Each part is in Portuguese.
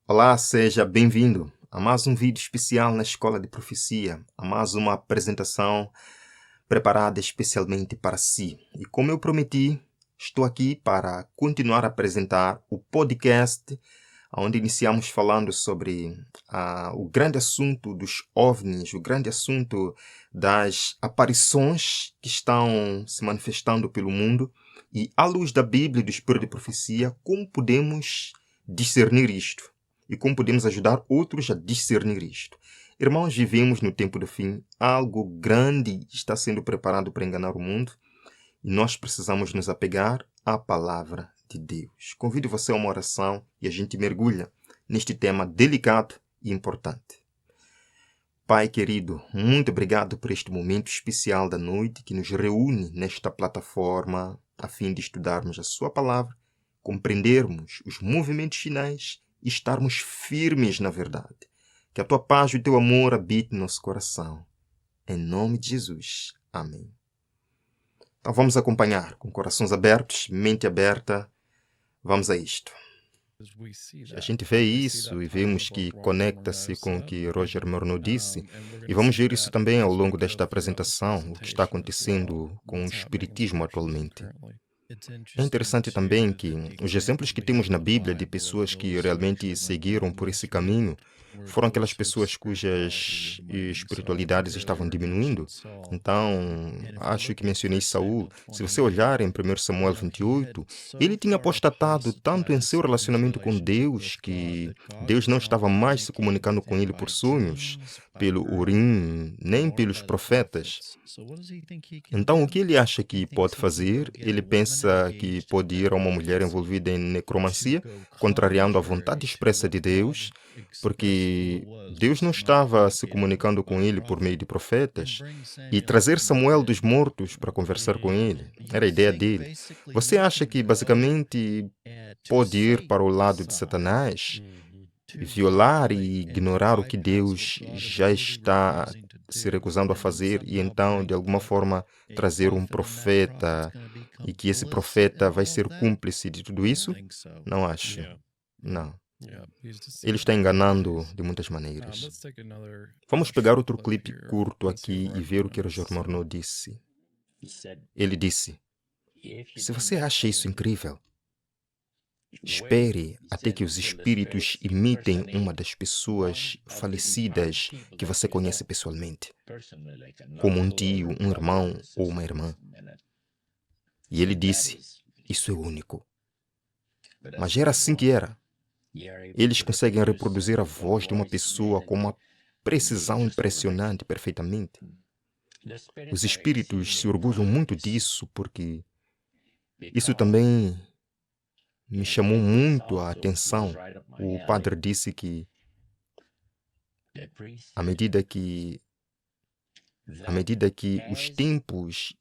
Olá, seja bem-vindo a mais um vídeo especial na Escola de Profecia, a mais uma apresentação preparada especialmente para si. E como eu prometi, estou aqui para continuar a apresentar o podcast, onde iniciamos falando sobre o grande assunto dos OVNIs, o grande assunto das aparições que estão se manifestando pelo mundo. E, à luz da Bíblia e do Espírito de Profecia, como podemos discernir isto? E como podemos ajudar outros a discernir isto? Irmãos, vivemos no tempo do fim. Algo grande está sendo preparado para enganar o mundo. E nós precisamos nos apegar à palavra de Deus. Convido você a uma oração e a gente mergulha neste tema delicado e importante. Pai querido, muito obrigado por este momento especial da noite que nos reúne nesta plataforma a fim de estudarmos a sua palavra, compreendermos os movimentos finais e estarmos firmes na verdade. Que a tua paz e o teu amor habitem no nosso coração. Em nome de Jesus. Amém. Então vamos acompanhar com corações abertos, mente aberta. Vamos a isto. A gente vê isso e vemos que conecta-se com o que Roger Morneau disse. E vamos ver isso também ao longo desta apresentação, o que está acontecendo com o espiritismo atualmente. É interessante também que os exemplos que temos na Bíblia de pessoas que realmente seguiram por esse caminho foram aquelas pessoas cujas espiritualidades estavam diminuindo. Então, acho que mencionei Saul. Se você olhar em 1 Samuel 28, ele tinha apostatado tanto em seu relacionamento com Deus, que Deus não estava mais se comunicando com ele por sonhos, pelo Urim, nem pelos profetas. Então, o que ele acha que pode fazer? Ele pensa que pode ir a uma mulher envolvida em necromancia, contrariando a vontade expressa de Deus, porque Deus não estava se comunicando com ele por meio de profetas, e trazer Samuel dos mortos para conversar com ele. Era a ideia dele. Você acha que, basicamente, pode ir para o lado de Satanás, violar e ignorar o que Deus já está se recusando a fazer e então, de alguma forma, trazer um profeta e que esse profeta vai ser cúmplice de tudo isso? Não acho. Não. Ele está enganando de muitas maneiras. Vamos pegar outro clipe curto aqui e ver o que Roger Morneau disse. Ele disse: se você acha isso incrível, espere até que os espíritos imitem uma das pessoas falecidas que você conhece pessoalmente, como um tio, um irmão ou uma irmã. E ele disse: isso é único. Mas era assim que era. Eles conseguem reproduzir a voz de uma pessoa com uma precisão impressionante, perfeitamente. Os espíritos se orgulham muito disso porque isso também me chamou muito a atenção. O padre disse que à medida que os tempos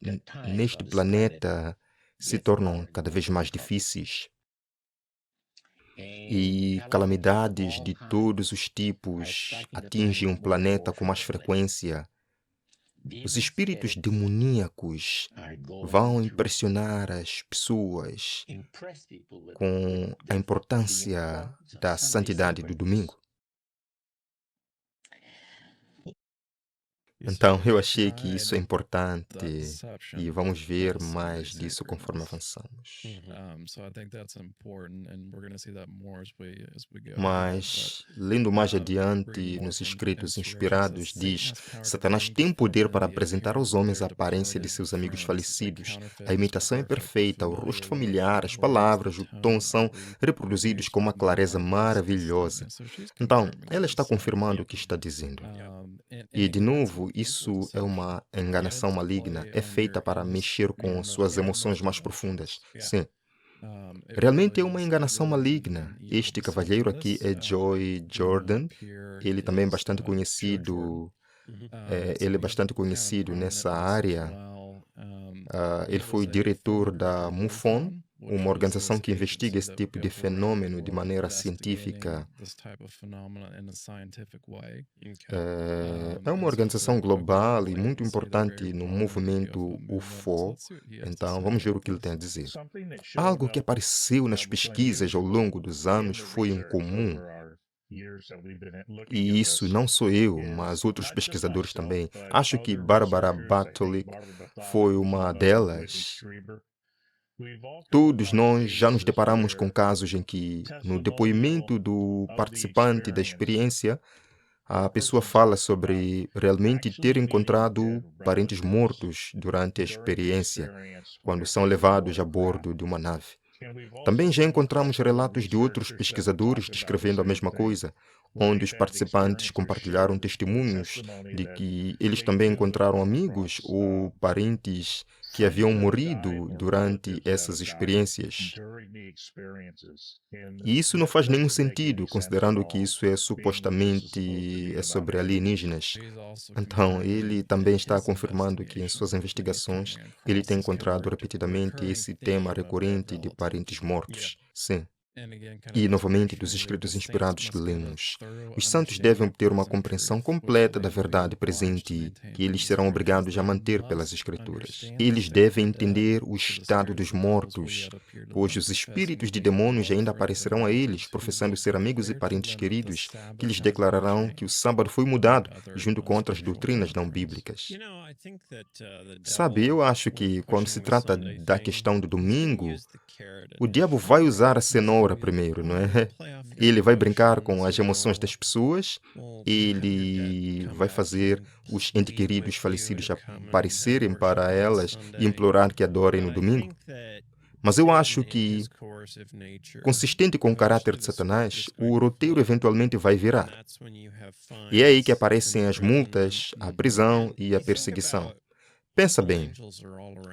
neste planeta se tornam cada vez mais difíceis e calamidades de todos os tipos atingem o planeta com mais frequência, os espíritos demoníacos vão impressionar as pessoas com a importância da santidade do domingo. Então, eu achei que isso é importante e vamos ver mais disso conforme avançamos. Mas, lendo mais adiante, nos escritos inspirados, diz: Satanás tem poder para apresentar aos homens a aparência de seus amigos falecidos. A imitação é perfeita, o rosto familiar, as palavras, o tom são reproduzidos com uma clareza maravilhosa. Então, ela está confirmando o que está dizendo. E, de novo, isso é uma enganação maligna, é feita para mexer com suas emoções mais profundas. Sim, realmente é uma enganação maligna. Este cavalheiro aqui é Joy Jordan. Ele também é bastante conhecido, nessa área. Ele foi diretor da MUFON, uma organização que investiga esse tipo de fenômeno de maneira científica. É uma organização global e muito importante no movimento UFO. Então, vamos ver o que ele tem a dizer. Algo que apareceu nas pesquisas ao longo dos anos foi incomum. E isso não sou eu, mas outros pesquisadores também. Acho que Barbara Bartolick foi uma delas. Todos nós já nos deparamos com casos em que, no depoimento do participante da experiência, a pessoa fala sobre realmente ter encontrado parentes mortos durante a experiência, quando são levados a bordo de uma nave. Também já encontramos relatos de outros pesquisadores descrevendo a mesma coisa, onde os participantes compartilharam testemunhos de que eles também encontraram amigos ou parentes que haviam morrido durante essas experiências. E isso não faz nenhum sentido, considerando que isso é supostamente sobre alienígenas. Então, ele também está confirmando que em suas investigações ele tem encontrado repetidamente esse tema recorrente de parentes mortos. Sim. E, novamente, dos escritos inspirados que lemos. Os santos devem obter uma compreensão completa da verdade presente que eles serão obrigados a manter pelas Escrituras. Eles devem entender o estado dos mortos, pois os espíritos de demônios ainda aparecerão a eles, professando ser amigos e parentes queridos, que lhes declararão que o sábado foi mudado, junto com outras doutrinas não bíblicas. Sabe, eu acho que quando se trata da questão do domingo, o diabo vai usar a cenoura primeiro, não é? Ele vai brincar com as emoções das pessoas, ele vai fazer os entes queridos falecidos aparecerem para elas e implorar que adorem no domingo. Mas eu acho que, consistente com o caráter de Satanás, o roteiro eventualmente vai virar. E é aí que aparecem as multas, a prisão e a perseguição. Pensa bem,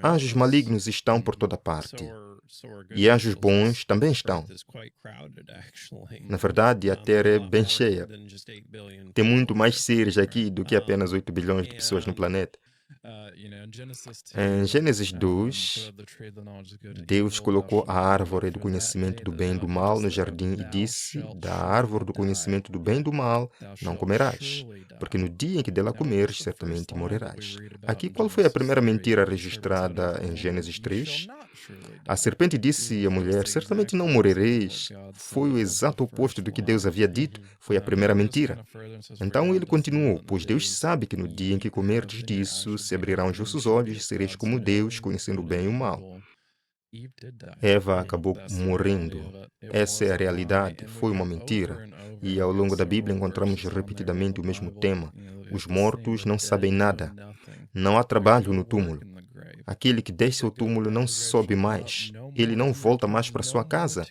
anjos malignos estão por toda parte. E anjos bons também estão. Na verdade, a Terra é bem cheia. Tem muito mais seres aqui do que apenas 8 bilhões de pessoas no planeta. Em Gênesis 2, Deus colocou a árvore do conhecimento do bem e do mal no jardim e disse: da árvore do conhecimento do bem e do mal não comerás, porque no dia em que dela comeres, certamente morrerás. Aqui, qual foi a primeira mentira registrada em Gênesis 3? A serpente disse à mulher: certamente não morrereis. Foi o exato oposto do que Deus havia dito, foi a primeira mentira. Então ele continuou: pois Deus sabe que no dia em que comerdes disso, se abrirão os vossos olhos e sereis como Deus, conhecendo o bem e o mal. Eva acabou morrendo. Essa é a realidade, foi uma mentira. E ao longo da Bíblia encontramos repetidamente o mesmo tema. Os mortos não sabem nada. Não há trabalho no túmulo. Aquele que desce ao túmulo não sobe mais. Ele não volta mais para sua casa.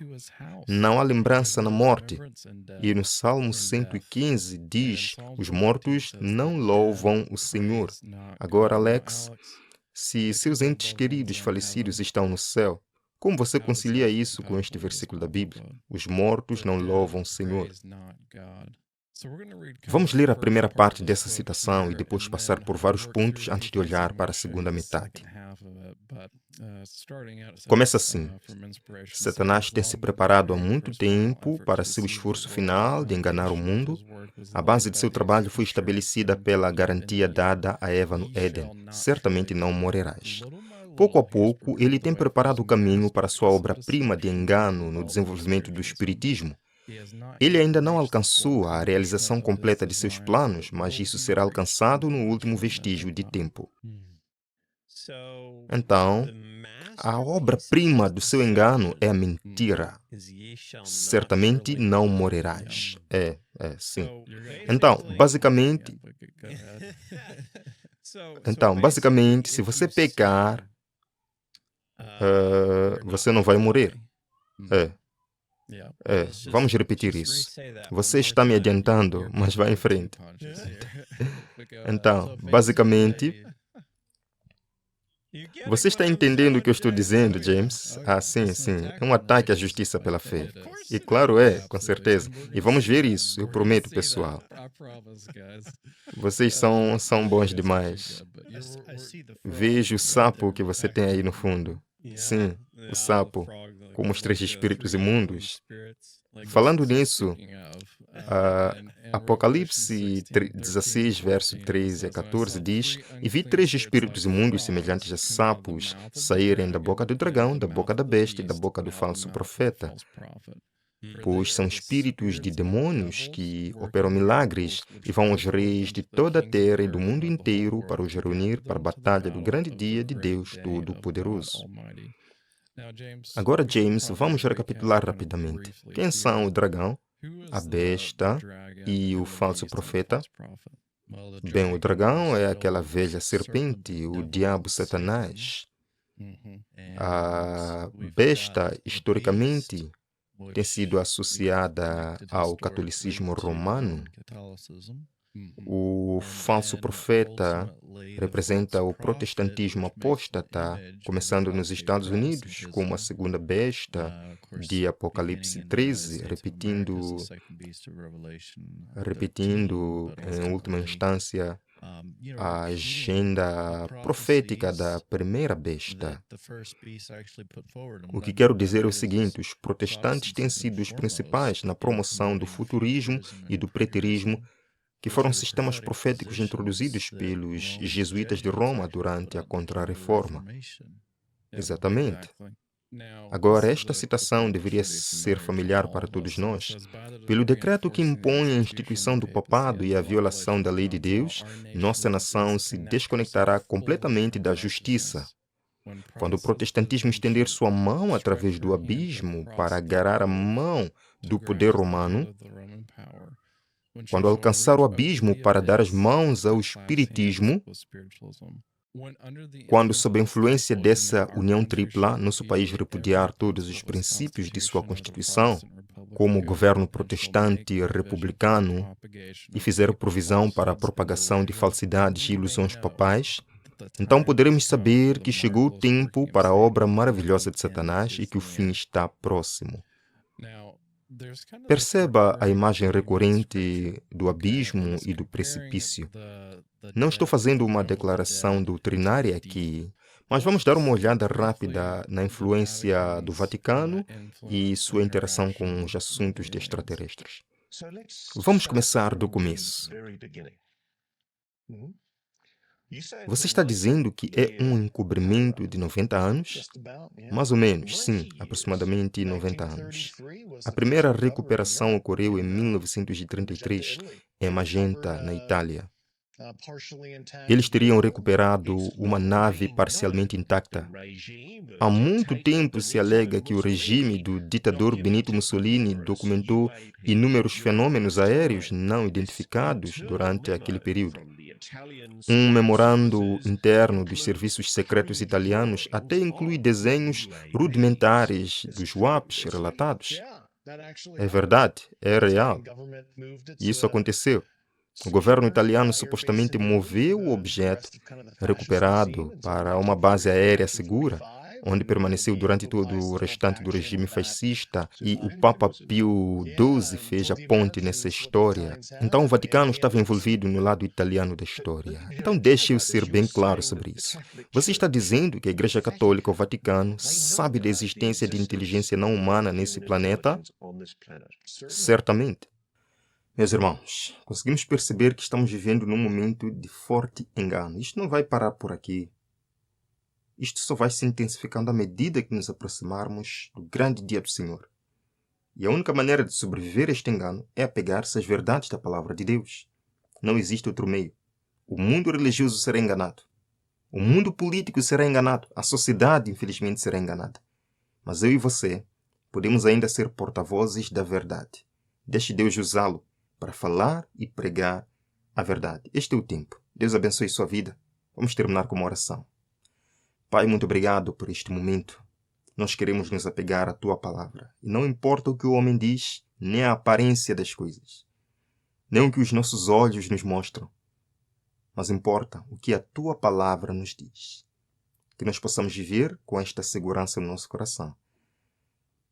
Não há lembrança na morte. E no Salmo 115 diz: os mortos não louvam o Senhor. Agora, Alex, se seus entes queridos falecidos estão no céu, como você concilia isso com este versículo da Bíblia? Os mortos não louvam o Senhor. Vamos ler a primeira parte dessa citação e depois passar por vários pontos antes de olhar para a segunda metade. Começa assim: Satanás tem se preparado há muito tempo para seu esforço final de enganar o mundo. A base de seu trabalho foi estabelecida pela garantia dada a Eva no Éden: certamente não morrerás. Pouco a pouco, ele tem preparado o caminho para sua obra-prima de engano no desenvolvimento do espiritismo. Ele ainda não alcançou a realização completa de seus planos, mas isso será alcançado no último vestígio de tempo. Então, a obra-prima do seu engano é a mentira. Certamente não morrerás. Sim. Então, basicamente, se você pecar, você não vai morrer. Vamos repetir isso. Você está me adiantando, mas vai em frente. Então, basicamente, você está entendendo o que eu estou dizendo, James? Sim. É um ataque à justiça pela fé. E claro com certeza. E vamos ver isso, eu prometo, pessoal. Vocês são bons demais. Vejo o sapo que você tem aí no fundo. Sim, o sapo, como os três espíritos imundos. Falando nisso, Apocalipse 16, verso 13 a 14 diz: E vi três espíritos imundos semelhantes a sapos saírem da boca do dragão, da boca da besta e da boca do falso profeta. Pois são espíritos de demônios que operam milagres e vão aos reis de toda a terra e do mundo inteiro para os reunir para a batalha do grande dia de Deus Todo-Poderoso. Agora, James, vamos recapitular rapidamente. Quem são o dragão, a besta e o falso profeta? Bem, o dragão é aquela velha serpente, o diabo Satanás. A besta, historicamente, tem sido associada ao catolicismo romano. O falso profeta representa o protestantismo apóstata, começando nos Estados Unidos, como a segunda besta de Apocalipse 13, repetindo, em última instância, a agenda profética da primeira besta. O que quero dizer é o seguinte: os protestantes têm sido os principais na promoção do futurismo e do preterismo, que foram sistemas proféticos introduzidos pelos jesuítas de Roma durante a Contra-Reforma. Exatamente. Agora, esta citação deveria ser familiar para todos nós. Pelo decreto que impõe a instituição do papado e a violação da lei de Deus, nossa nação se desconectará completamente da justiça. Quando o protestantismo estender sua mão através do abismo para agarrar a mão do poder romano, quando alcançar o abismo para dar as mãos ao espiritismo, quando, sob a influência dessa união tripla, nosso país repudiar todos os princípios de sua Constituição, como o governo protestante e republicano, e fizer provisão para a propagação de falsidades e ilusões papais, então poderemos saber que chegou o tempo para a obra maravilhosa de Satanás e que o fim está próximo. Perceba a imagem recorrente do abismo e do precipício. Não estou fazendo uma declaração doutrinária aqui, mas vamos dar uma olhada rápida na influência do Vaticano e sua interação com os assuntos de extraterrestres. Vamos começar do começo. Você está dizendo que é um encobrimento de 90 anos? Mais ou menos, sim, aproximadamente 90 anos. A primeira recuperação ocorreu em 1933, em Magenta, na Itália. Eles teriam recuperado uma nave parcialmente intacta. Há muito tempo se alega que o regime do ditador Benito Mussolini documentou inúmeros fenômenos aéreos não identificados durante aquele período. Um memorando interno dos serviços secretos italianos até inclui desenhos rudimentares dos WAPs relatados. É verdade, é real. Isso aconteceu. O governo italiano supostamente moveu o objeto recuperado para uma base aérea segura, onde permaneceu durante todo o restante do regime fascista, e o Papa Pio XII fez a ponte nessa história. Então o Vaticano estava envolvido no lado italiano da história. Então deixe eu ser bem claro sobre isso. Você está dizendo que a Igreja Católica, o Vaticano, sabe da existência de inteligência não humana nesse planeta? Certamente. Meus irmãos, conseguimos perceber que estamos vivendo num momento de forte engano. Isto não vai parar por aqui. Isto só vai se intensificando à medida que nos aproximarmos do grande dia do Senhor. E a única maneira de sobreviver a este engano é apegar-se às verdades da palavra de Deus. Não existe outro meio. O mundo religioso será enganado. O mundo político será enganado. A sociedade, infelizmente, será enganada. Mas eu e você podemos ainda ser porta-vozes da verdade. Deixe Deus usá-lo para falar e pregar a verdade. Este é o tempo. Deus abençoe sua vida. Vamos terminar com uma oração. Pai, muito obrigado por este momento. Nós queremos nos apegar à Tua palavra. E não importa o que o homem diz, nem a aparência das coisas, nem o que os nossos olhos nos mostram, mas importa o que a Tua palavra nos diz. Que nós possamos viver com esta segurança no nosso coração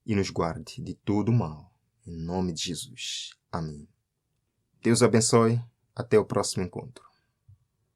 e nos guarde de todo o mal. Em nome de Jesus. Amém. Deus abençoe. Até o próximo encontro.